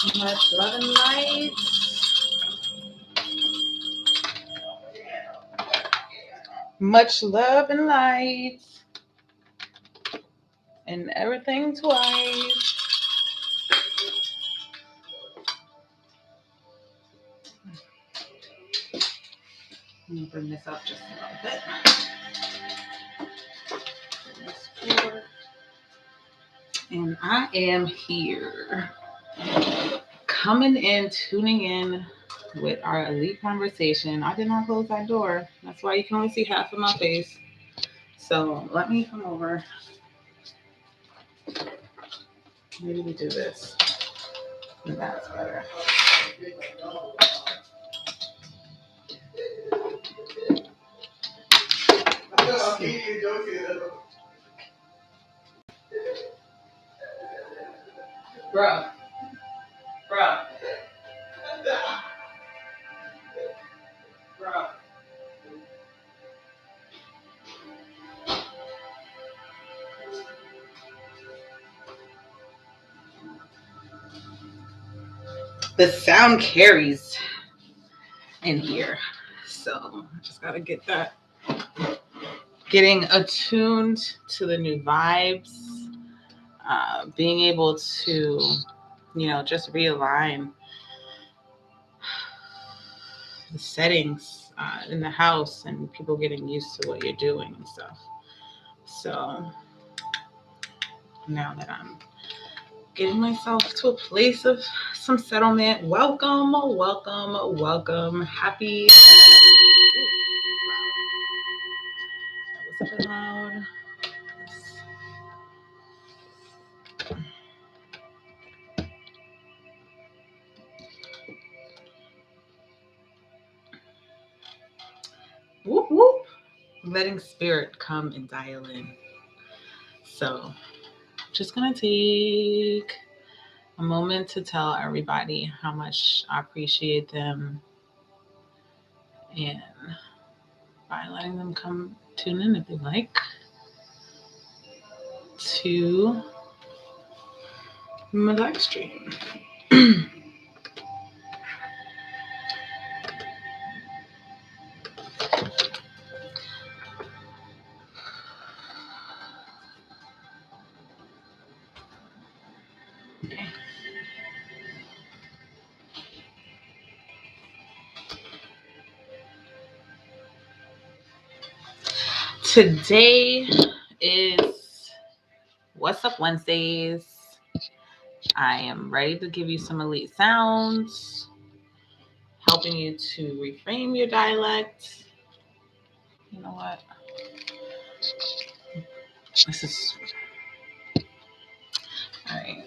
Much love and light. Much love and light. And everything twice. Let me bring this up just a little bit. And I am here. Coming in, tuning in with our elite conversation. I did not close that door. That's why you can only see half of my face. So let me come over. Maybe we do this. That's better. Bro. The sound carries in here. So I just gotta get that. Getting attuned to the new vibes. Being able to, just realign the settings in the house and people getting used to what you're doing and stuff. So now that I'm getting myself to a place of some settlement, welcome. Happy. That was a bit loud. Whoop, whoop. Letting spirit come and dial in. So just going to take a moment to tell everybody how much I appreciate them and by letting them come tune in if they like to my live stream. Today is What's Up Wednesdays. I am ready to give you some elite sounds, helping you to reframe your dialect. You know what? This is all right.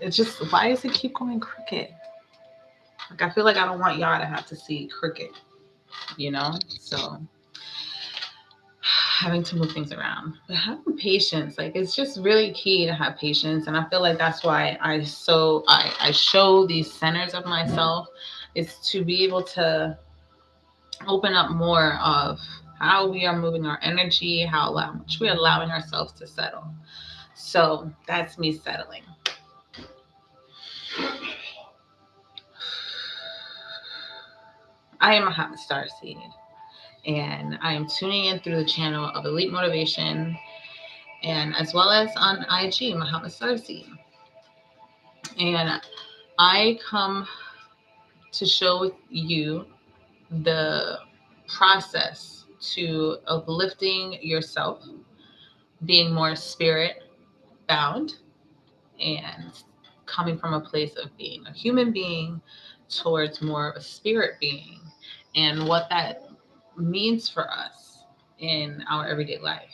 It's just, why does it keep going crooked? Like, I feel like I don't want y'all to have to see crooked, So having to move things around, but having patience, like, it's just really key to have patience. And I feel like that's why I show these centers of myself, is to be able to open up more of how we are moving our energy, how much we're allowing ourselves to settle. So that's me settling. I am a hot star seed, and I am tuning in through the channel of Elite Motivation, and as well as on IG, Muhammad Sarsi. And I come to show you the process of lifting yourself, being more spirit bound, and coming from a place of being a human being towards more of a spirit being, and what that means for us in our everyday life.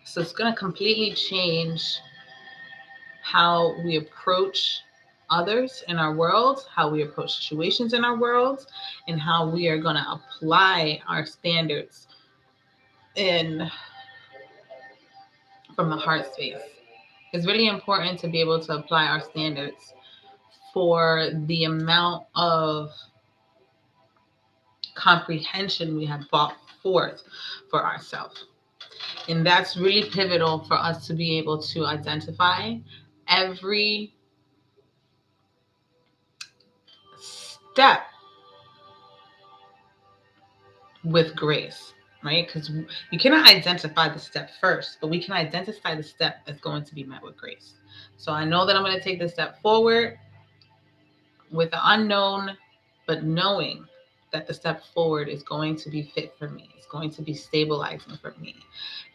So it's going to completely change how we approach others in our world, how we approach situations in our world, and how we are going to apply our standards from the heart space. It's really important to be able to apply our standards for the amount of comprehension we have brought forth for ourselves. And that's really pivotal for us to be able to identify every step with grace, right? Because you cannot identify the step first, but we can identify the step that's going to be met with grace. So I know that I'm going to take this step forward with the unknown, but knowing that the step forward is going to be fit for me. It's going to be stabilizing for me.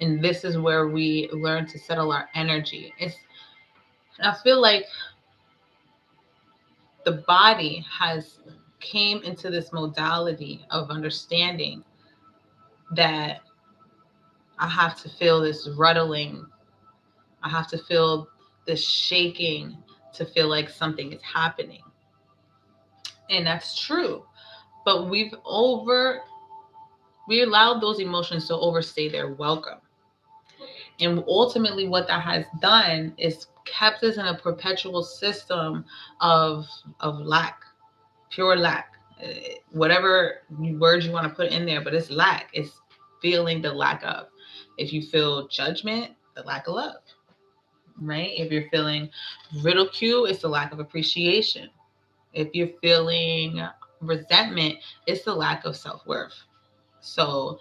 And this is where we learn to settle our energy. I feel like the body has came into this modality of understanding that I have to feel this ruddling. I have to feel this shaking to feel like something is happening. And that's true. But we allowed those emotions to overstay their welcome. And ultimately what that has done is kept us in a perpetual system of lack, pure lack. Whatever words you want to put in there, but it's lack. It's feeling the lack of. If you feel judgment, the lack of love, right? If you're feeling ridicule, it's the lack of appreciation. If you're feeling resentment, it's the lack of self-worth. So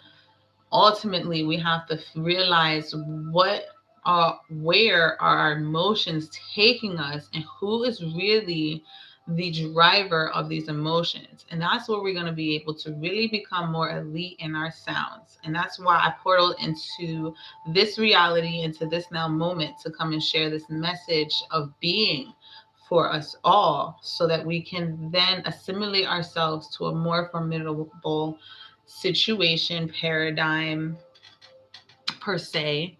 ultimately, we have to realize where are our emotions taking us, and who is really the driver of these emotions. And that's where we're going to be able to really become more elite in our sounds. And that's why I portaled into this reality, into this now moment, to come and share this message of being for us all, so that we can then assimilate ourselves to a more formidable situation, paradigm per se,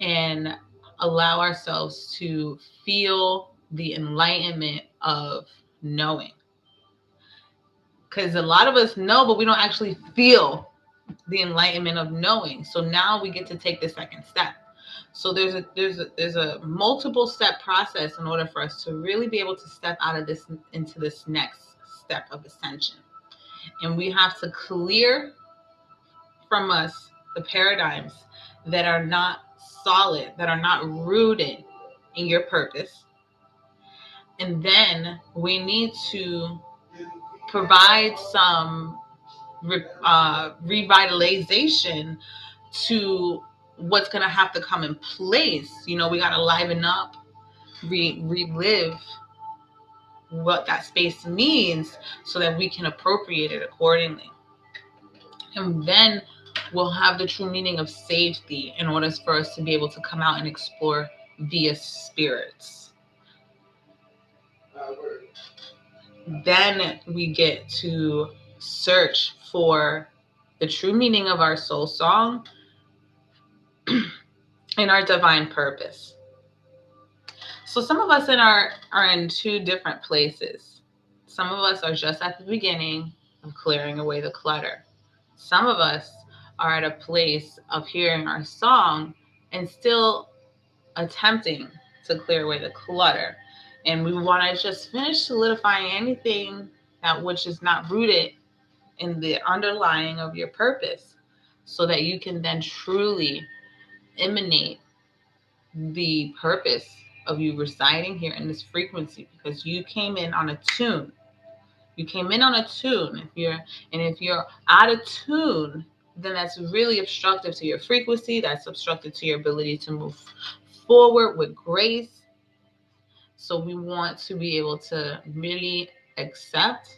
and allow ourselves to feel the enlightenment of knowing. Because a lot of us know, but we don't actually feel the enlightenment of knowing. So now we get to take the second step. So there's a multiple step process in order for us to really be able to step out of this into this next step of ascension. And we have to clear from us the paradigms that are not solid, that are not rooted in your purpose. And then we need to provide some revitalization to what's going to have to come in place. You know, we got to liven up, relive what that space means so that we can appropriate it accordingly. And then we'll have the true meaning of safety in order for us to be able to come out and explore via spirits. Then we get to search for the true meaning of our soul song and our divine purpose. So some of us are in two different places. Some of us are just at the beginning of clearing away the clutter. Some of us are at a place of hearing our song and still attempting to clear away the clutter. And we want to just finish solidifying anything that which is not rooted in the underlying of your purpose, so that you can then truly emanate the purpose of you residing here in this frequency, because you came in on a tune. You came in on a tune. If you're out of tune, then that's really obstructive to your frequency. That's obstructive to your ability to move forward with grace. So we want to be able to really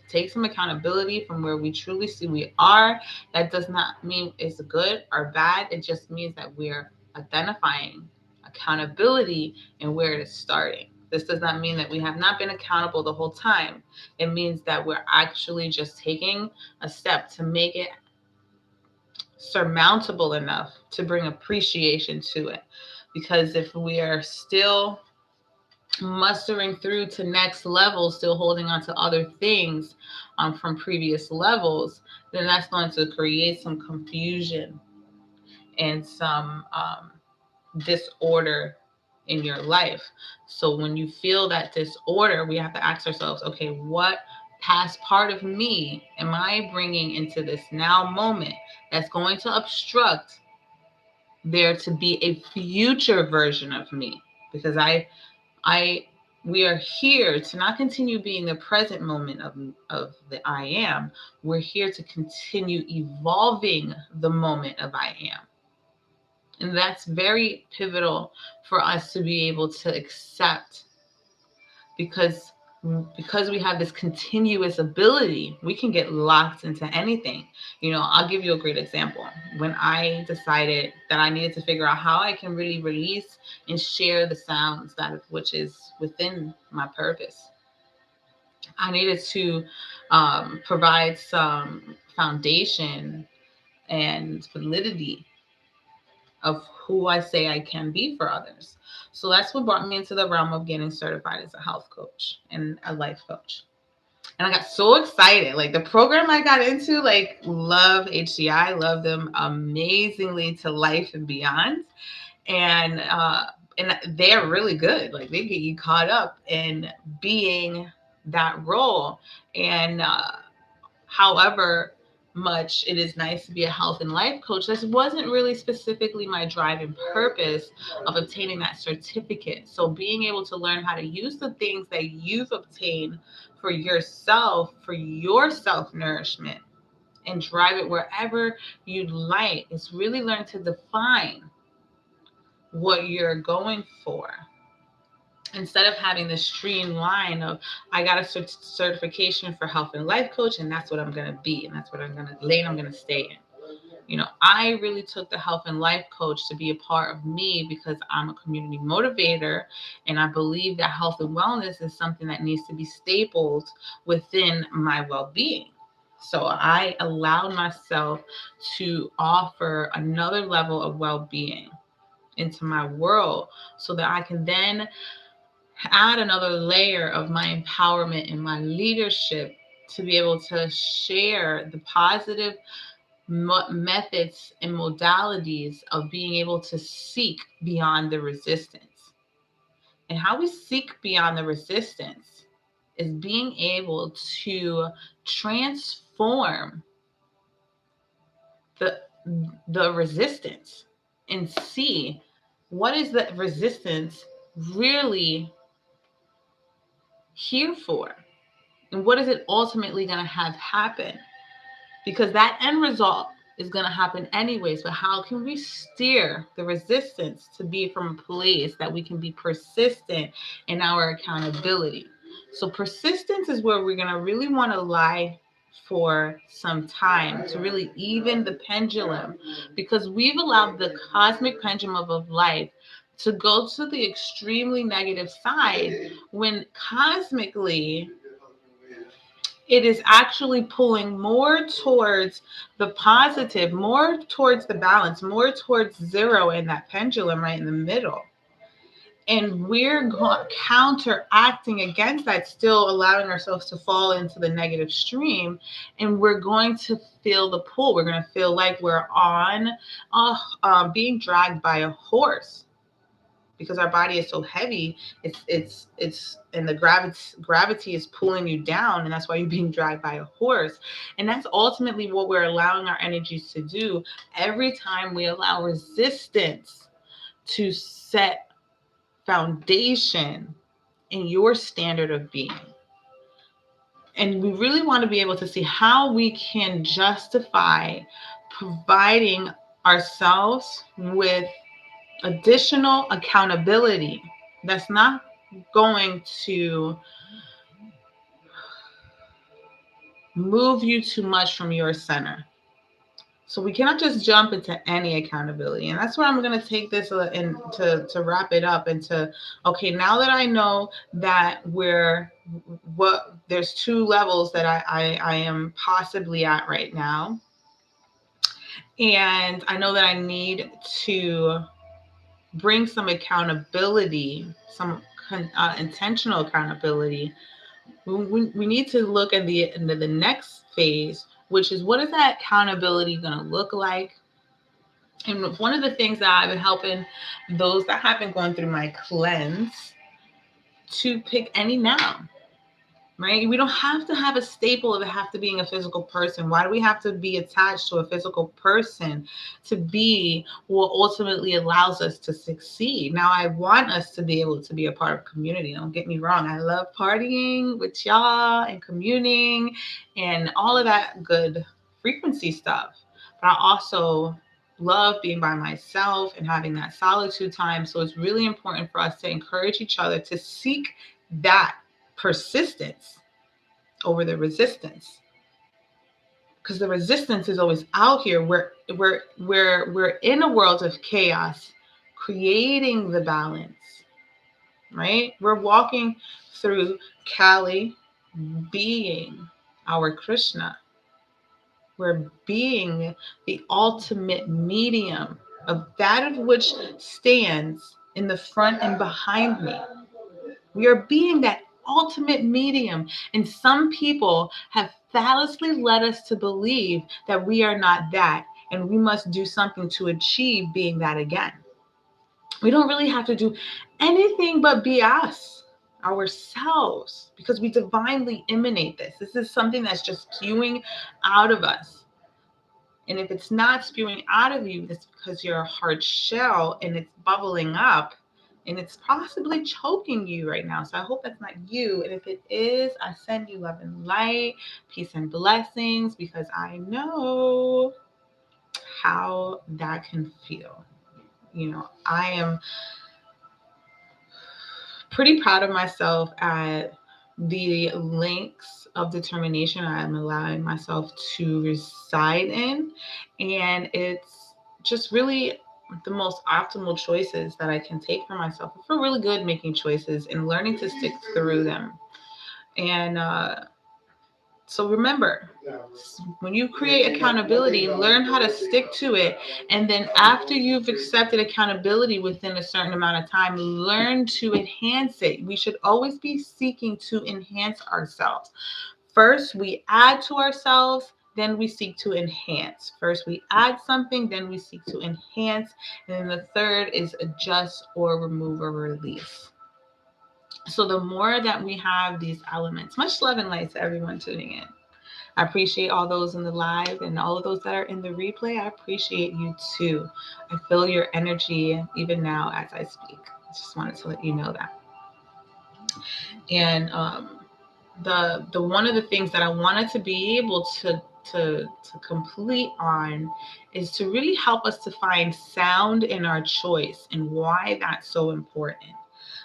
take some accountability from where we truly see we are. That does not mean it's good or bad. It just means that we're identifying accountability and where it is starting. This does not mean that we have not been accountable the whole time. It means that we're actually just taking a step to make it surmountable enough to bring appreciation to it. Because if we are still mustering through to next levels, still holding on to other things from previous levels, then that's going to create some confusion and some disorder in your life. So when you feel that disorder, we have to ask ourselves, okay, what past part of me am I bringing into this now moment that's going to obstruct there to be a future version of me? Because I We are here to not continue being the present moment of the I am. We're here to continue evolving the moment of I am. And that's very pivotal for us to be able to accept, because we have this continuous ability, we can get locked into anything. I'll give you a great example. When I decided that I needed to figure out how I can really release and share the sounds that which is within my purpose, I needed to provide some foundation and validity of who I say I can be for others. So that's what brought me into the realm of getting certified as a health coach and a life coach. And I got so excited. Like, the program I got into, like, love HCI, love them amazingly to life and beyond. And they're really good. Like, they get you caught up in being that role. And however much it is nice to be a health and life coach, this wasn't really specifically my drive and purpose of obtaining that certificate. So being able to learn how to use the things that you've obtained for yourself, for your self-nourishment, and drive it wherever you'd like, is really learn to define what you're going for, instead of having this streamline of, I got a certification for health and life coach, and that's what I'm going to be, and that's what I'm going to lane I'm going to stay in. I really took the health and life coach to be a part of me because I'm a community motivator, and I believe that health and wellness is something that needs to be stapled within my well-being. So I allowed myself to offer another level of well-being into my world, so that I can then add another layer of my empowerment and my leadership to be able to share the positive methods and modalities of being able to seek beyond the resistance. And how we seek beyond the resistance is being able to transform the resistance and see what is the resistance really here for, and what is it ultimately going to have happen, because that end result is going to happen anyways. But how can we steer the resistance to be from a place that we can be persistent in our accountability? So persistence is where we're going to really want to lie for some time to really even the pendulum, because we've allowed the cosmic pendulum of life to go to the extremely negative side, when cosmically it is actually pulling more towards the positive, more towards the balance, more towards zero in that pendulum right in the middle. And we're counteracting against that, still allowing ourselves to fall into the negative stream. And we're going to feel the pull. We're going to feel like we're on being dragged by a horse, because our body is so heavy. It's and the gravity is pulling you down, and that's why you're being dragged by a horse. And that's ultimately what we're allowing our energies to do every time we allow resistance to set foundation in your standard of being. And we really want to be able to see how we can justify providing ourselves with additional accountability that's not going to move you too much from your center. So we cannot just jump into any accountability. And that's where I'm going to take this and to wrap it up into, okay, now that I know that there's two levels that I am possibly at right now. And I know that I need to bring some accountability, some intentional accountability. We need to look at the next phase, which is, what is that accountability going to look like? And one of the things that I've been helping those that have been going through my cleanse to pick any noun. right? We don't have to have a staple of it have to being a physical person. Why do we have to be attached to a physical person to be what ultimately allows us to succeed? Now, I want us to be able to be a part of community. Don't get me wrong. I love partying with y'all and communing and all of that good frequency stuff. But I also love being by myself and having that solitude time. So it's really important for us to encourage each other to seek that persistence over the resistance, because the resistance is always out here. We're in a world of chaos, creating the balance, right? We're walking through Kali, being our Krishna. We're being the ultimate medium of that of which stands in the front and behind me. We are being that ultimate medium. And some people have fallacious led us to believe that we are not that and we must do something to achieve being that again. We don't really have to do anything but be us, ourselves, because we divinely emanate this. This is something that's just spewing out of us. And if it's not spewing out of you, it's because you're a hard shell and it's bubbling up and it's possibly choking you right now. So I hope that's not you. And if it is, I send you love and light, peace and blessings, because I know how that can feel. You know, I am pretty proud of myself at the links of determination I'm allowing myself to reside in. And it's just really the most optimal choices that I can take for myself. I feel really good making choices and learning to stick through them. And so remember, when you create accountability, learn how to stick to it. And then after you've accepted accountability within a certain amount of time, learn to enhance it. We should always be seeking to enhance ourselves. First, we add to ourselves, then we seek to enhance. First, we add something, then we seek to enhance. And then the third is adjust or remove or release. So the more that we have these elements, much love and light to everyone tuning in. I appreciate all those in the live and all of those that are in the replay. I appreciate you too. I feel your energy even now as I speak. I just wanted to let you know that. And the one of the things that I wanted to be able to complete on is to really help us to find sound in our choice and why that's so important.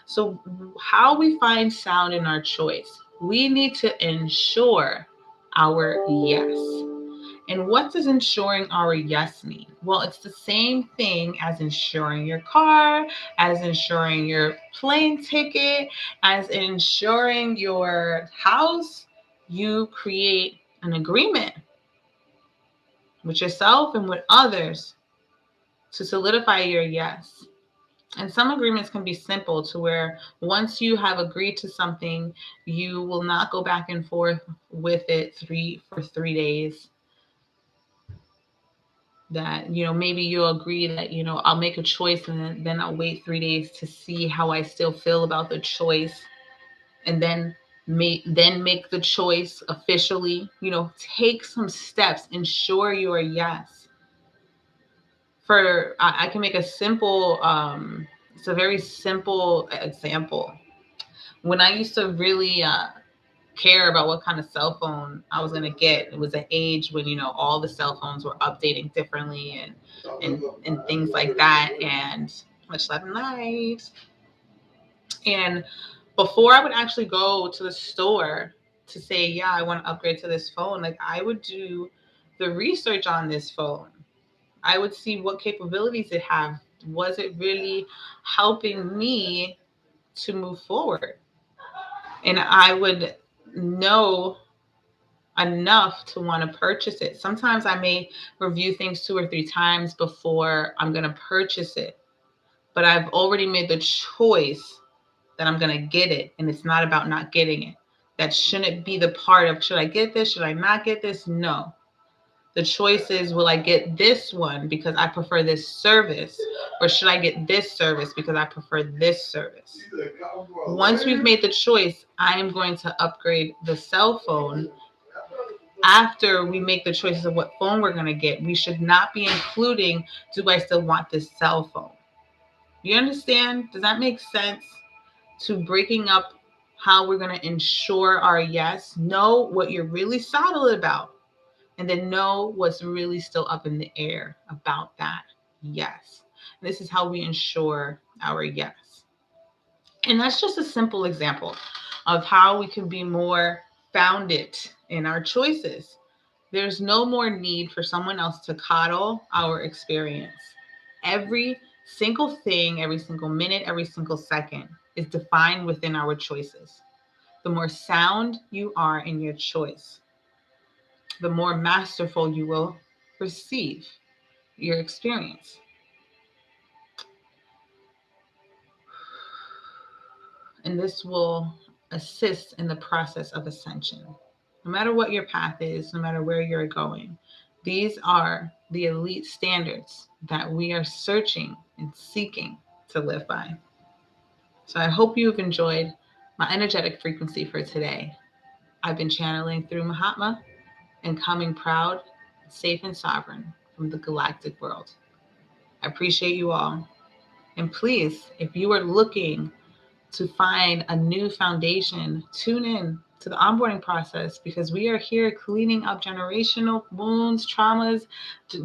So how we find sound in our choice, we need to ensure our yes. And what does ensuring our yes mean? Well, it's the same thing as insuring your car, as insuring your plane ticket, as insuring your house. You create an agreement with yourself and with others to solidify your yes. And some agreements can be simple to where once you have agreed to something, you will not go back and forth with it for 3 days. That, maybe you'll agree that, I'll make a choice and then I'll wait 3 days to see how I still feel about the choice. And then make the choice officially, take some steps, ensure your yes. I can make a simple, it's a very simple example. When I used to really care about what kind of cell phone I was going to get, it was an age when, all the cell phones were updating differently and things like that. And much love and light. And before I would actually go to the store to say, yeah, I want to upgrade to this phone, like I would do the research on this phone. I would see what capabilities it have. Was it really helping me to move forward? And I would know enough to want to purchase it. Sometimes I may review things 2 or 3 times before I'm going to purchase it. But I've already made the choice that I'm going to get it. And it's not about not getting it. That shouldn't be the part of, should I get this? Should I not get this? No. The choice is, will I get this one because I prefer this service, or should I get this service because I prefer this service? Once we've made the choice, I am going to upgrade the cell phone. After we make the choices of what phone we're going to get, we should not be including, do I still want this cell phone? You understand? Does that make sense? To breaking up how we're going to ensure our yes, know what you're really solid about, and then know what's really still up in the air about that yes. This is how we ensure our yes. And that's just a simple example of how we can be more founded in our choices. There's no more need for someone else to coddle our experience. Every single thing, every single minute, every single second is defined within our choices. The more sound you are in your choice, the more masterful you will receive your experience. And this will assist in the process of ascension. No matter what your path is, no matter where you're going, these are the elite standards that we are searching and seeking to live by. So I hope you've enjoyed my energetic frequency for today. I've been channeling through Mahatma and coming proud, safe, and sovereign from the galactic world. I appreciate you all. And please, if you are looking to find a new foundation, tune in to the onboarding process, because we are here cleaning up generational wounds, traumas,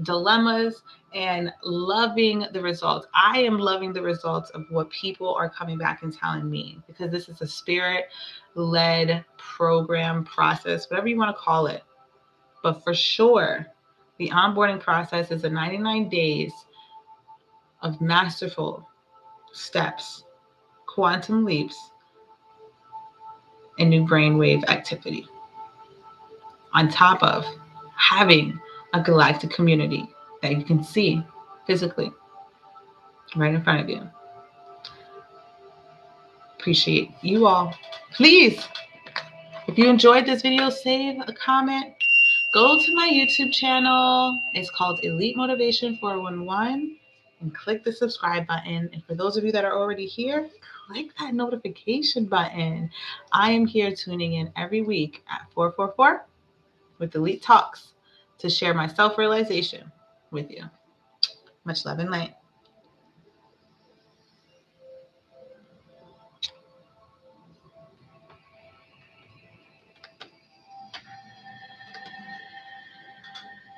dilemmas, and loving the results. I am loving the results of what people are coming back and telling me, because this is a spirit-led program, process, whatever you want to call it. But for sure, the onboarding process is a 99 days of masterful steps, quantum leaps, and new brainwave activity, on top of having a galactic community that you can see physically right in front of you. Appreciate you all. Please, if you enjoyed this video, save a comment. Go to my YouTube channel. It's called Elite Motivation 411, and click the subscribe button. And for those of you that are already here, click that notification button. I am here tuning in every week at 444 with Elite Talks to share my self-realization with you. Much love and light.